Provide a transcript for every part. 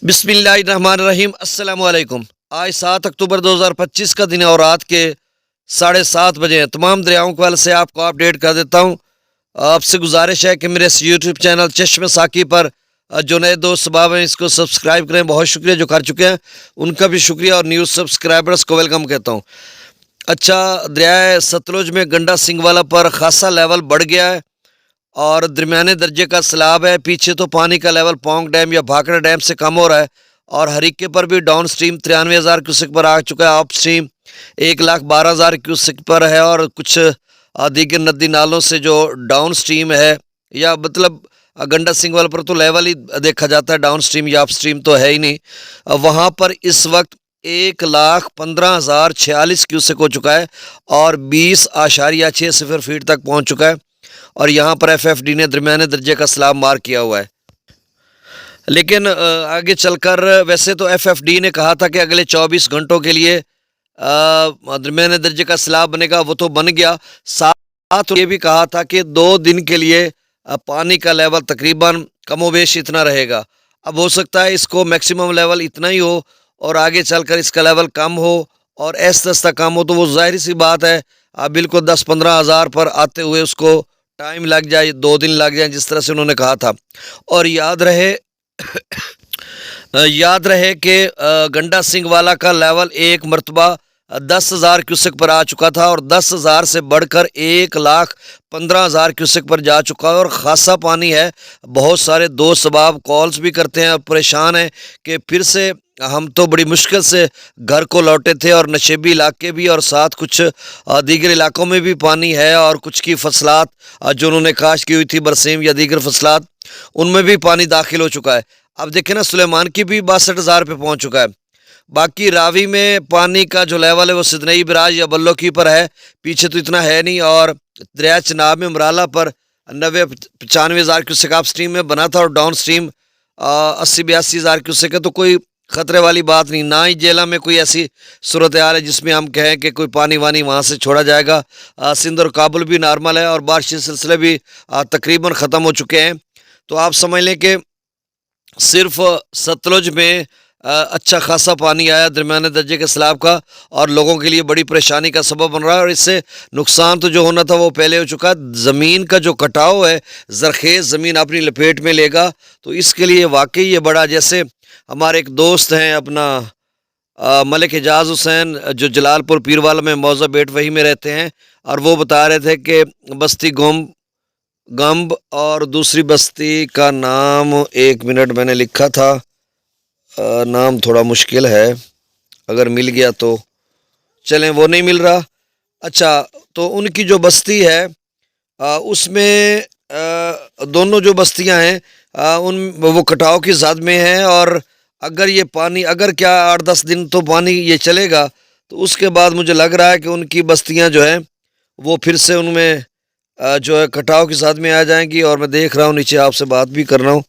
बिस्मिल्लाहिर्रहमानिर्रहीम अस्सलामुअलैकुम। आज 7 अक्टूबर 2025 का दिन है और रात के 7:30 बजे हैं। तमाम दरियाओं के हवाले से आपको अपडेट कर देता हूँ। आपसे गुजारिश है कि मेरे इस यूट्यूब चैनल चश्मे साकी पर जो नए दोस्त सबाब हैं इसको सब्सक्राइब करें। बहुत शुक्रिया जो कर चुके हैं उनका भी शुक्रिया और न्यूज़ सब्सक्राइबर्स को वेलकम कहता हूँ। अच्छा, दरिया सतलुज में गंडा सिंगवाला पर खासा लेवल बढ़ गया है और दरमियाने दर्जे का सैलाब है। पीछे तो पानी का लेवल पोंग डैम या भाखड़ा डैम से कम हो रहा है और हरीके पर भी डाउन स्ट्रीम 93,000 क्यूसेक पर आ चुका है। अप स्ट्रीम 1,12,000 क्यूसेक पर है और कुछ दीगर नदी नालों से जो डाउन स्ट्रीम है या मतलब गंडा सिंगवाल पर तो लेवल ही देखा जाता है, डाउन स्ट्रीम या अप स्ट्रीम तो है ही नहीं। वहाँ पर इस वक्त 1,15,046 क्यूसेक हो चुका है और 20.60 फीट तक पहुँच चुका है और यहाँ पर FFD ने दरमियाने दर्जे का सैलाब मार किया हुआ है। लेकिन आगे चलकर वैसे तो FFD ने कहा था कि अगले 24 घंटों के लिए दरमियाने दर्जे का सैलाब बनेगा, वो तो बन गया। साथ ये भी कहा था कि 2 दिन के लिए पानी का लेवल तकरीबन कमोबेश इतना रहेगा। अब हो सकता है इसको मैक्सिमम लेवल इतना ही हो और आगे चलकर इसका लेवल कम हो और ऐसा कम हो तो वो जाहिर सी बात है बिल्कुल 10-15 हज़ार पर आते हुए उसको टाइम लग जाए, 2 दिन लग जाए जिस तरह से उन्होंने कहा था। और याद रहे कि गंडा सिंगवाला का लेवल एक मरतबा 10,000 क्यूसेक पर आ चुका था और 10,000 से बढ़कर 1,15,000 क्यूसेक पर जा चुका है और ख़ासा पानी है। बहुत सारे दोस्त सबाब कॉल्स भी करते हैं और परेशान हैं कि फिर से हम तो बड़ी मुश्किल से घर को लौटे थे और नशेबी इलाके भी और साथ कुछ दीगर इलाकों में भी पानी है और कुछ की फसलात जो उन्होंने काश की हुई थी बरसीम या दीगर फसलात उनमें भी पानी दाखिल हो चुका है। अब देखें ना, सुलेमान की भी 62,000 पे पहुंच चुका है। बाकी रावी में पानी का जो लेवल है वो सिदनई बराज या बल्लो की पर है, पीछे तो इतना है नहीं। और दरिया चनाब में मराला पर 90-95,000 क्यूसेक अप स्ट्रीम में बना था और डाउन स्ट्रीम 80-82,000 क्यूसेक है, तो कोई ख़तरे वाली बात नहीं। ना ही जेला में कोई ऐसी सूरत हाल है जिसमें हम कहें कि कोई पानी वानी वहाँ से छोड़ा जाएगा। सिंध और काबुल भी नॉर्मल है और बारिश के सिलसिले भी तकरीबन ख़त्म हो चुके हैं। तो आप समझ लें कि सिर्फ सतलुज में अच्छा खासा पानी आया दरमियाने दर्जे के सैलाब का और लोगों के लिए बड़ी परेशानी का सबब बन रहा है और इससे नुकसान तो जो होना था वो पहले हो चुका है। ज़मीन का जो कटाव है, ज़रखेज़ ज़मीन अपनी लपेट में लेगा, तो इसके लिए वाकई ये बड़ा, जैसे हमारे एक दोस्त हैं अपना मलिक एजाज हुसैन जो जलालपुर पीरवाला में मौजा बेट वही में रहते हैं और वो बता रहे थे कि बस्ती गम्ब और दूसरी बस्ती का नाम 1 मिनट मैंने लिखा था, नाम थोड़ा मुश्किल है, अगर मिल गया तो चलें, वो नहीं मिल रहा। अच्छा, तो उनकी जो बस्ती है उसमें दोनों जो बस्तियां हैं उन वो कटाव की ज़द में हैं और अगर ये पानी अगर क्या 8-10 दिन तो पानी ये चलेगा तो उसके बाद मुझे लग रहा है कि उनकी बस्तियां जो हैं वो फिर से उनमें जो है कटाव की ज़द में आ जाएंगी। और मैं देख रहा हूँ नीचे आपसे बात भी कर रहा हूँ।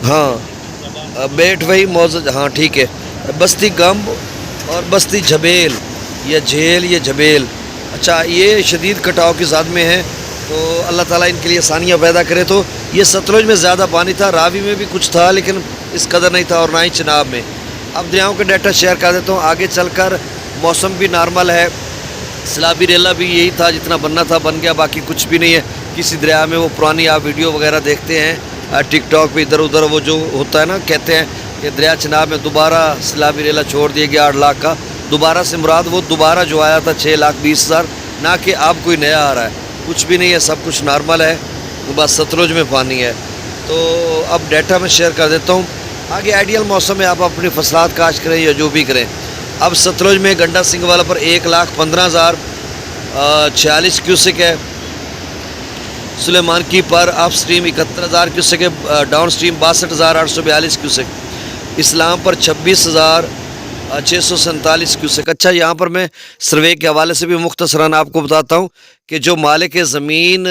हाँ, बेट वही मौजूद, हाँ ठीक है, बस्ती गम्ब और बस्ती झबेल या झेल या झबेल। अच्छा, ये शदीद कटाव की ज़द में है, तो अल्लाह ताला इनके लिए आसानियाँ पैदा करे। तो ये सतलुज में ज़्यादा पानी था, रावी में भी कुछ था लेकिन इस कदर नहीं था और ना ही चनाब में। अब दरियाओं के डाटा शेयर कर देता हूँ। आगे चलकर मौसम भी नॉर्मल है, सैलाबी रेला भी यही था, जितना बनना था बन गया, बाकी कुछ भी नहीं है किसी दरिया में। वो पुरानी आप वीडियो वगैरह देखते हैं टिकटॉक पे इधर उधर, वो जो होता है ना, कहते हैं कि दरिया चनाब में दोबारा सैलाबी रेला छोड़ दिया गया 8 लाख का। दोबारा से मुराद वो दोबारा जो आया था 6,20,000, ना कि अब कोई नया आ रहा है, कुछ भी नहीं है, सब कुछ नॉर्मल है, बस सतलुज में पानी है। तो अब डाटा में शेयर कर देता हूँ। आगे आइडियल मौसम है, आप अपनी फसलात काश्त करें या जो भी करें। अब सतलुज में गंडा सिंगवाला पर 1,15,046 क्यूसेक है, सुलेमान की पर अप स्ट्रीम 71,000 क्यूसेक है, डाउन स्ट्रीम 62,842 क्यूसेक, इस्लाम पर 26,647 क्यूसेक। अच्छा, यहाँ पर मैं सर्वे के हवाले से भी मुख्तसरन आपको बताता हूँ कि जो मालिक ज़मीन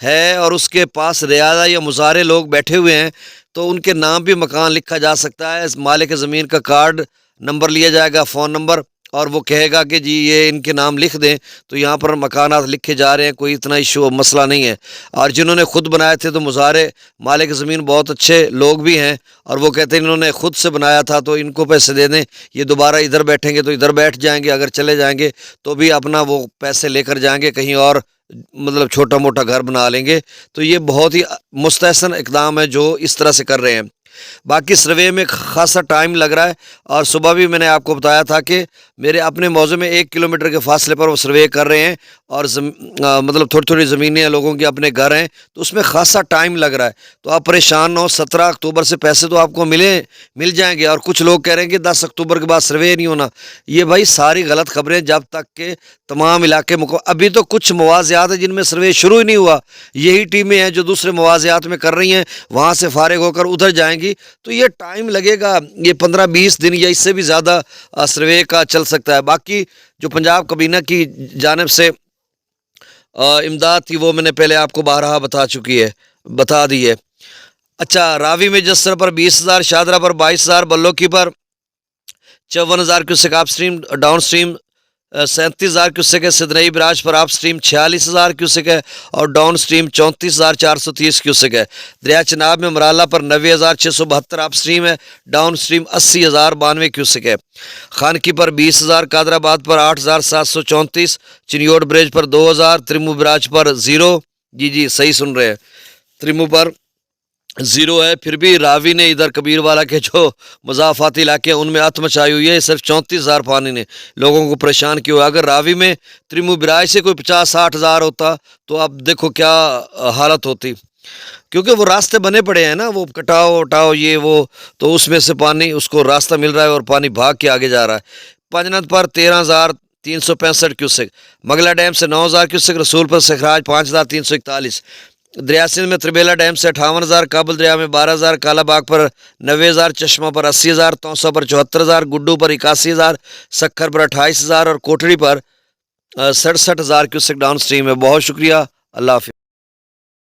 है और उसके पास रियादा या मुजारे लोग बैठे हुए हैं तो उनके नाम भी मकान लिखा जा सकता है। मालिक ज़मीन का कार्ड नंबर लिया जाएगा, फ़ोन नंबर, और वो कहेगा कि जी ये इनके नाम लिख दें, तो यहाँ पर मकानात लिखे जा रहे हैं, कोई इतना इशू मसला नहीं है। और जिन्होंने खुद बनाए थे तो मुज़ारे मालिक ज़मीन बहुत अच्छे लोग भी हैं, और वो कहते हैं इन्होंने खुद से बनाया था तो इनको पैसे दे दें, ये दोबारा इधर बैठेंगे तो इधर बैठ जाएंगे, अगर चले जाएंगे तो भी अपना वो पैसे लेकर जाएंगे कहीं और, मतलब छोटा मोटा घर बना लेंगे। तो ये बहुत ही मुस्तहसन इक़दाम है जो इस तरह से कर रहे हैं। बाकी सर्वे में खासा टाइम लग रहा है, और सुबह भी मैंने आपको बताया था कि मेरे अपने मौज़े में 1 किलोमीटर के फासले पर वो सर्वे कर रहे हैं, और मतलब थोड़ी थोड़ी ज़मीनें लोगों के अपने घर हैं, तो उसमें खासा टाइम लग रहा है। तो आप परेशान ना हो, 17 अक्टूबर से पैसे तो आपको मिल जाएंगे। और कुछ लोग कह रहे हैं कि 10 अक्टूबर के बाद सर्वे नहीं होना, ये भाई सारी गलत खबरें। जब तक के तमाम इलाके अभी तो कुछ मुवाज़ात है जिनमें सर्वे शुरू ही नहीं हुआ, यही टीमें हैं जो दूसरे मुवाज़ात में कर रही हैं, वहाँ से फारिग होकर उधर जाएंगी, तो ये टाइम लगेगा, ये 15-20 दिन या इससे भी ज़्यादा सर्वे का चल सकता है। बाकी जो पंजाब काबीना की जानिब से इमदाद थी वो मैंने पहले आपको बारहा बता दी है। अच्छा, रावी में जसर पर 20,000, शादरा पर 22,000, बल्लोकी पर 54,000 क्यूसेक आप स्ट्रीम, डाउन स्ट्रीम 37,000 क्यूसेक है। सिदनई बराज पर आप स्ट्रीम 46,000 क्यूसेक है, और डाउन स्ट्रीम 34,430 क्यूसेक है। दरिया चनाब में मराला पर 90,672 आप स्ट्रीम है, डाउन स्ट्रीम 80,092 क्यूसेक है। खानकी पर 20,000, कादराबाद पर 8,734, चिनियोट ब्रिज पर 2,000, त्रिमू बराज पर 0, जी सही सुन रहे हैं, त्रिमू पर 0 है। फिर भी रावी ने इधर कबीरवाला के जो मज़ाफ़ाती इलाके हैं उनमें अत मचाई हुई है। सिर्फ 34,000 पानी ने लोगों को परेशान किया। अगर रावी में त्रिमू बिराज से कोई 50-60 हज़ार होता तो अब देखो क्या हालत होती, क्योंकि वो रास्ते बने पड़े हैं ना, वो कटाओ उठाओ ये वो, तो उसमें से पानी उसको रास्ता मिल रहा है और पानी भाग के आगे जा रहा है। पंजनत पर 13,365 क्यूसेक, मगला डैम से 9,000 क्यूसेक, रसूलपुर से खराज 5,341, दरिया सिंध में त्रिबेला डैम से 58,000, काबुल दरिया में 12,000, कालाबाग पर 90,000, चश्मा पर 80,000, तौसा पर 74,000, गुड्डू पर 81,000, सक्खर पर 28,000 और कोठड़ी पर 67,000 क्यूसेक डाउन स्ट्रीम है। बहुत शुक्रिया, अल्लाह हाफिज़।